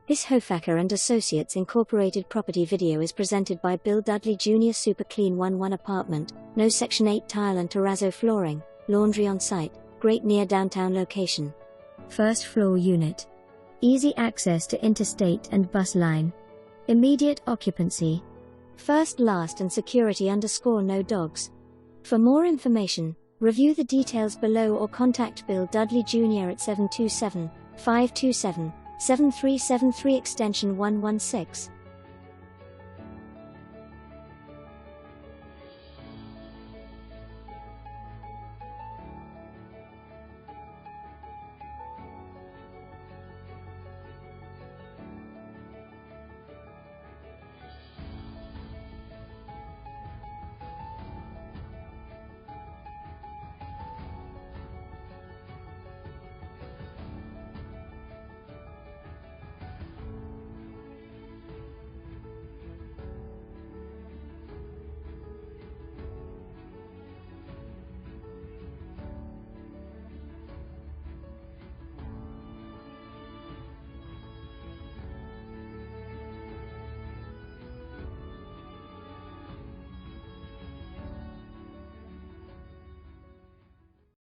This Hofacker Associates Incorporated property video is presented by Bill Dudley Jr. Super Clean 1-1 apartment, no Section 8 tile and terrazzo flooring, laundry on site, great near downtown location. First floor unit. Easy access to interstate and bus line. Immediate occupancy. First, last and security _ no dogs. For more information, review the details below or contact Bill Dudley Jr. at 727-527-7373 extension 116.